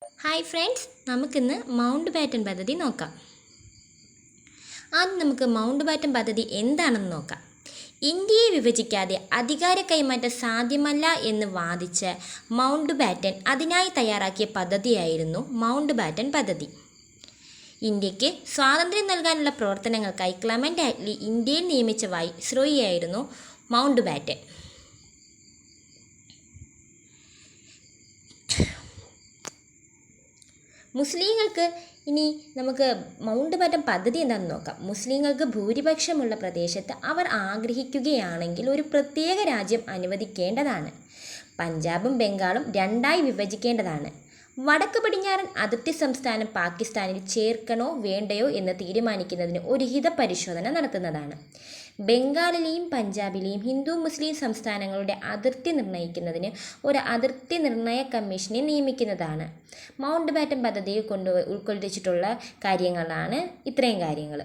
Hi friends, നമുക്കിന്ന് mount batten പദ്ധതി നോക്കാം. ആദ്യം നമുക്ക് മൗണ്ട് ബാറ്റൻ പദ്ധതി എന്താണെന്ന് നോക്കാം. ഇന്ത്യയെ വിഭജിക്കാതെ അധികാര കൈമാറ്റം സാധ്യമല്ല എന്ന് വാദിച്ച് മൗണ്ട് ബാറ്റൻ അതിനായി തയ്യാറാക്കിയ പദ്ധതിയായിരുന്നു മൗണ്ട് ബാറ്റൻ പദ്ധതി. ഇന്ത്യക്ക് സ്വാതന്ത്ര്യം നൽകാനുള്ള പ്രവർത്തനങ്ങൾക്കായി ക്ലെമന്റ് ആറ്റ്ലി ഇന്ത്യയിൽ നിയമിച്ച വൈസ്രോയിയായിരുന്നു മൗണ്ട് ബാറ്റൻ. മുസ്ലിങ്ങൾക്ക് ഇനി നമുക്ക് മൗണ്ട് ബാറ്റൻ പദ്ധതി എന്താണെന്ന് നോക്കാം. മുസ്ലിങ്ങൾക്ക് ഭൂരിപക്ഷമുള്ള പ്രദേശത്ത് അവർ ആഗ്രഹിക്കുകയാണെങ്കിൽ ഒരു പ്രത്യേക രാജ്യം അനുവദിക്കേണ്ടതാണ്. പഞ്ചാബും ബംഗാളും രണ്ടായി വിഭജിക്കേണ്ടതാണ്. വടക്ക് പടിഞ്ഞാറൻ അതിർത്തി സംസ്ഥാനം പാകിസ്ഥാനിൽ ചേർക്കണോ വേണ്ടയോ എന്ന് തീരുമാനിക്കുന്നതിന് ഒരു ഹിതപരിശോധന നടത്തുന്നതാണ്. ബംഗാളിലെയും പഞ്ചാബിലെയും ഹിന്ദു മുസ്ലിം സംസ്ഥാനങ്ങളുടെ അതിർത്തി നിർണ്ണയിക്കുന്നതിന് ഒരു അതിർത്തി നിർണ്ണയ കമ്മീഷനെ നിയമിക്കുന്നതാണ്. മൗണ്ട് ബാറ്റൻ പദ്ധതിയിൽ ഉൾക്കൊള്ളിച്ചിട്ടുള്ള കാര്യങ്ങളാണ് ഇത്രയും കാര്യങ്ങൾ.